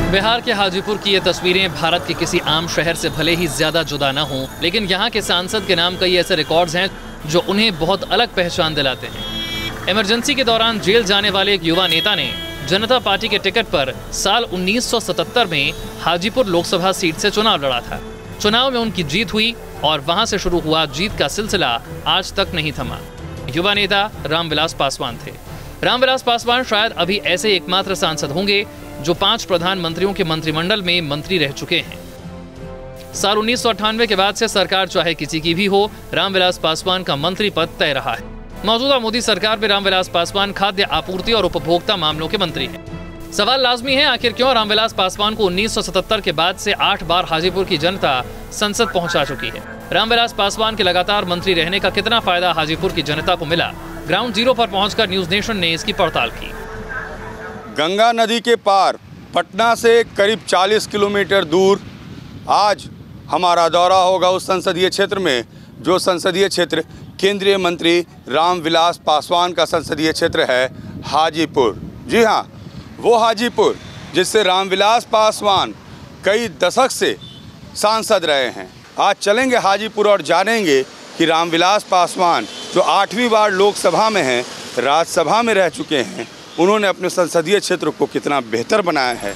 बिहार के हाजीपुर की ये तस्वीरें भारत के किसी आम शहर से भले ही ज्यादा जुदा न हों, लेकिन यहाँ के सांसद के नाम कई ऐसे रिकॉर्ड्स हैं जो उन्हें बहुत अलग पहचान दिलाते हैं। इमरजेंसी के दौरान जेल जाने वाले एक युवा नेता ने जनता पार्टी के टिकट पर साल 1977 में हाजीपुर लोकसभा सीट से चुनाव लड़ा था। चुनाव में उनकी जीत हुई और वहां से शुरू हुआ जीत का सिलसिला आज तक नहीं थमा। युवा नेता रामविलास पासवान थे। रामविलास पासवान शायद अभी ऐसे एकमात्र सांसद होंगे जो 5 प्रधानमंत्रियों के मंत्रिमंडल में मंत्री रह चुके हैं। साल 1998 के बाद से सरकार चाहे किसी की भी हो, रामविलास पासवान का मंत्री पद तय रहा है। मौजूदा मोदी सरकार में रामविलास पासवान खाद्य आपूर्ति और उपभोक्ता मामलों के मंत्री हैं। सवाल लाजमी है, आखिर क्यों रामविलास पासवान को 1977 के बाद से 8 बार हाजीपुर की जनता संसद पहुंचा चुकी है। रामविलास पासवान के लगातार मंत्री रहने का कितना फायदा हाजीपुर की जनता को मिला? ग्राउंड जीरो पर पहुंचकर न्यूज नेशन ने इसकी पड़ताल की। गंगा नदी के पार पटना से करीब 40 किलोमीटर दूर आज हमारा दौरा होगा उस संसदीय क्षेत्र में जो संसदीय क्षेत्र केंद्रीय मंत्री रामविलास पासवान का संसदीय क्षेत्र है, हाजीपुर। जी हाँ, वो हाजीपुर जिससे रामविलास पासवान कई दशक से सांसद रहे हैं। आज चलेंगे हाजीपुर और जानेंगे कि रामविलास पासवान जो 8वीं बार लोकसभा में हैं, राज्यसभा में रह चुके हैं, उन्होंने अपने संसदीय क्षेत्र को कितना बेहतर बनाया है।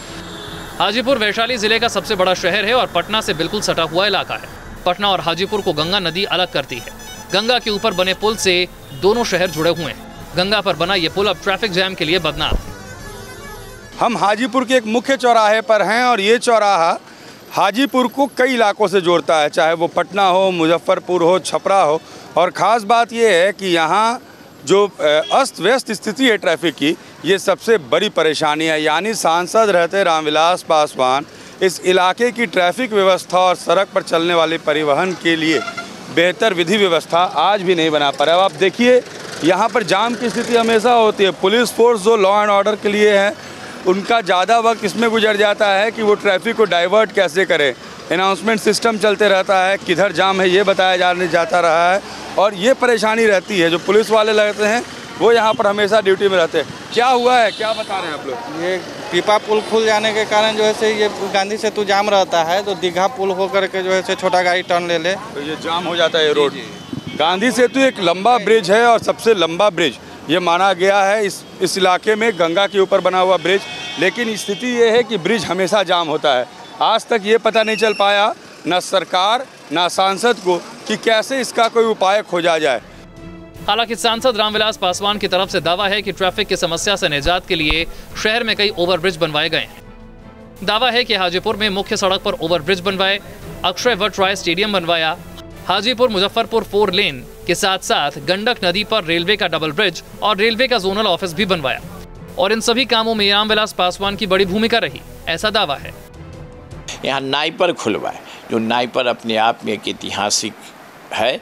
हाजीपुर वैशाली जिले का सबसे बड़ा शहर है और पटना से बिल्कुल सटा हुआ इलाका है। पटना और हाजीपुर को गंगा नदी अलग करती है। गंगा के ऊपर बने पुल से दोनों शहर जुड़े हुए हैं। गंगा पर बना ये पुल अब ट्रैफिक जैम के लिए बदनाम है। हम हाजीपुर के एक मुख्य चौराहे पर हैं और ये चौराहा हाजीपुर को कई इलाकों से जोड़ता है, चाहे वो पटना हो, मुजफ्फरपुर हो, छपरा हो। और ख़ास बात ये है कि यहाँ जो अस्त व्यस्त स्थिति है ट्रैफिक की, ये सबसे बड़ी परेशानी है। यानी सांसद रहते रामविलास पासवान इस इलाके की ट्रैफिक व्यवस्था और सड़क पर चलने वाले परिवहन के लिए बेहतर विधि व्यवस्था आज भी नहीं बना पा रहे। अब आप देखिए, यहाँ पर जाम की स्थिति हमेशा होती है। पुलिस फोर्स जो लॉ एंड ऑर्डर के लिए है, उनका ज़्यादा वक्त इसमें गुजर जाता है कि वो ट्रैफिक को डाइवर्ट कैसे करें। अनाउंसमेंट सिस्टम चलते रहता है, किधर जाम है ये बताया जाता रहा है और ये परेशानी रहती है। जो पुलिस वाले लगते हैं वो यहाँ पर हमेशा ड्यूटी में रहते हैं। क्या हुआ है, क्या बता रहे हैं आप लोग? ये पीपा पुल खुल जाने के कारण जो है से ये गांधी सेतु जाम रहता है, तो दीघा पुल होकर के जो है से छोटा गाड़ी टर्न ले ले तो ये जाम हो जाता है रोड। गांधी सेतु एक लंबा ब्रिज है और सबसे लंबा ब्रिज ये माना गया है इस इलाके में, गंगा के ऊपर बना हुआ ब्रिज। लेकिन स्थिति ये है कि ब्रिज हमेशा जाम होता है। आज तक ये पता नहीं चल पाया न सरकार न सांसद को कि कैसे इसका कोई उपाय खोजा जाए। हालांकि सांसद रामविलास पासवान की तरफ से दावा है कि ट्रैफिक की समस्या से निजात के लिए शहर में कई ओवरब्रिज बनवाए गए हैं। दावा है कि हाजीपुर में मुख्य सड़क पर ओवरब्रिज बनवाए, अक्षय वट राय स्टेडियम बनवाया, हाजीपुर मुजफ्फरपुर 4 लेन के साथ साथ गंडक नदी पर रेलवे का डबल ब्रिज और रेलवे का जोनल ऑफिस भी बनवाया। और इन सभी कामों में रामविलास पासवान की बड़ी भूमिका रही, ऐसा दावा है। यहाँ नाइपर खुलवाए, जो नाइपर अपने आप में एक ऐतिहासिक है।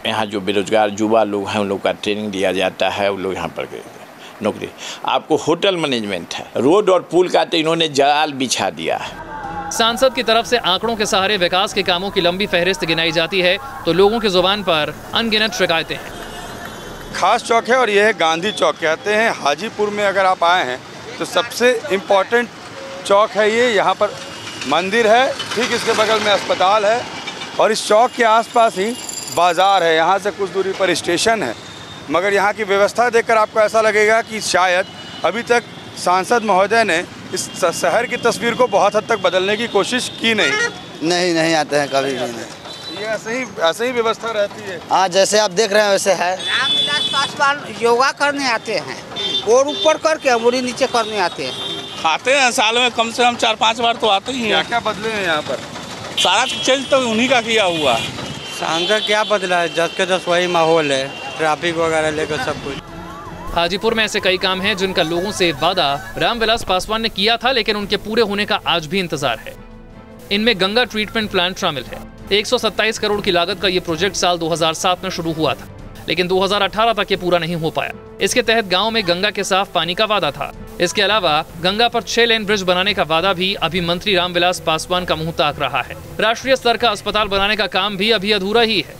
यहाँ जो बेरोजगार युवा लोग हैं उन लोग का ट्रेनिंग दिया जाता है, वो लोग यहाँ पर नौकरी। आपको होटल मैनेजमेंट है, रोड और पुल का तो इन्होंने जाल बिछा दिया है। सांसद की तरफ से आंकड़ों के सहारे विकास के कामों की लंबी फहरिस्त गिनाई जाती है तो लोगों की जुबान पर अनगिनत शिकायतें हैं। खास चौक है और यह है गांधी चौक। कहते हैं हाजीपुर में अगर आप आए हैं तो सबसे इम्पोर्टेंट चौक है ये। यहाँ पर मंदिर है, ठीक इसके बगल में अस्पताल है और इस चौक के आसपास ही बाज़ार है। यहाँ से कुछ दूरी पर स्टेशन है। मगर यहाँ की व्यवस्था देखकर आपको ऐसा लगेगा कि शायद अभी तक सांसद महोदय ने इस शहर की तस्वीर को बहुत हद तक बदलने की कोशिश की नहीं आते हैं कभी भी नहीं। ये ऐसे ही व्यवस्था रहती है। हाँ, जैसे आप देख रहे हैं वैसे है। रामविलास पासवान योगा करने आते हैं और ऊपर करके अंगुली नीचे करने आते हैं साल में कम से कम 4-5 बार तो आते ही हैं। क्या बदले हैं यहाँ पर? सारा चेंज तो उन्हीं का किया हुआ है। सांसद क्या बदला है, 10 के 10 वही माहौल है, ट्रैफिक वगैरह लेकर सब कुछ। हाजीपुर में ऐसे कई काम हैं जिनका लोगों से वादा रामविलास पासवान ने किया था, लेकिन उनके पूरे होने का आज भी इंतजार है। इनमें गंगा ट्रीटमेंट प्लांट शामिल है। 127 करोड़ की लागत का ये प्रोजेक्ट साल 2007 में शुरू हुआ था, लेकिन 2018 तक ये पूरा नहीं हो पाया। इसके तहत गांव में गंगा के साफ पानी का वादा था। इसके अलावा गंगा पर 6 लेन ब्रिज बनाने का वादा भी अभी मंत्री रामविलास पासवान का मुंह ताक रहा है। राष्ट्रीय स्तर का अस्पताल बनाने का काम भी अभी अधूरा ही है।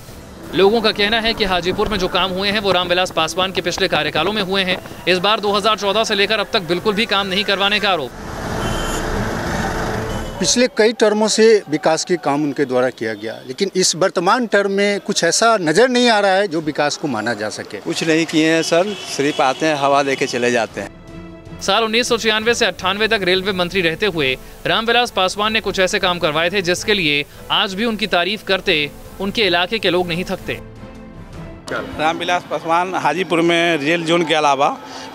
लोगों का कहना है कि हाजीपुर में जो काम हुए हैं वो रामविलास पासवान के पिछले कार्यकालों में हुए हैं। इस बार 2014 से लेकर अब तक बिल्कुल भी काम नहीं करवाने का आरोप। पिछले कई टर्मों से विकास के काम उनके द्वारा किया गया, लेकिन इस वर्तमान टर्म में कुछ ऐसा नज़र नहीं आ रहा है जो विकास को माना जा सके। कुछ नहीं किए हैं सर, सिर्फ आते हैं हवा देके चले जाते हैं। साल 1996 से 98 तक रेलवे मंत्री रहते हुए रामविलास पासवान ने कुछ ऐसे काम करवाए थे जिसके लिए आज भी उनकी तारीफ करते उनके इलाके के लोग नहीं थकते। रामविलास पासवान हाजीपुर में रेल जोन के अलावा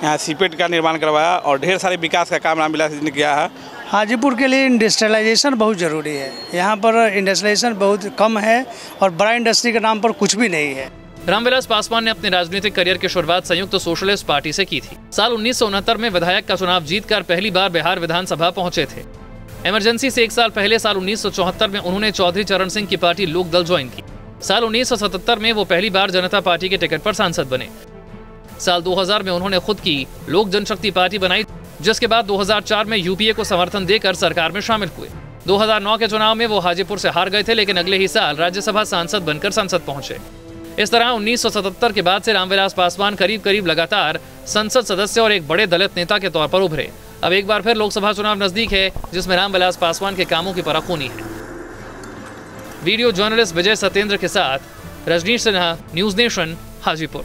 यहाँ सीपेट का निर्माण करवाया और ढेर सारे विकास का काम रामविलास जी ने किया है। हाजीपुर के लिए इंडस्ट्रियलाइजेशन बहुत ज़रूरी है। यहाँ पर इंडस्ट्रियलाइजेशन बहुत कम है और बड़ा इंडस्ट्री के नाम पर कुछ भी नहीं है। रामविलास पासवान ने अपने राजनीतिक करियर की शुरुआत संयुक्त सोशलिस्ट पार्टी से की थी। साल 1969 में विधायक का चुनाव जीतकर पहली बार बिहार विधानसभा पहुंचे थे। इमरजेंसी से एक साल पहले साल 1974 में उन्होंने चौधरी चरण सिंह की पार्टी लोकदल ज्वाइन की। साल 1977 में वो पहली बार जनता पार्टी के टिकट पर सांसद बने। साल 2000 में उन्होंने खुद की लोक जनशक्ति पार्टी बनाई, जिसके बाद 2004 में यूपीए को समर्थन देकर सरकार में शामिल हुए। 2009 के चुनाव में वो हाजीपुर से हार गए थे, लेकिन अगले ही साल राज्यसभा सांसद बनकर संसद पहुंचे। इस तरह 1977 के बाद से रामविलास पासवान करीब करीब लगातार संसद सदस्य और एक बड़े दलित नेता के तौर पर उभरे। अब एक बार फिर लोकसभा चुनाव नजदीक है, जिसमें रामविलास पासवान के कामों की परख होनी है। वीडियो जर्नलिस्ट विजय सत्येंद्र के साथ रजनीश सिन्हा, न्यूज नेशन, हाजीपुर।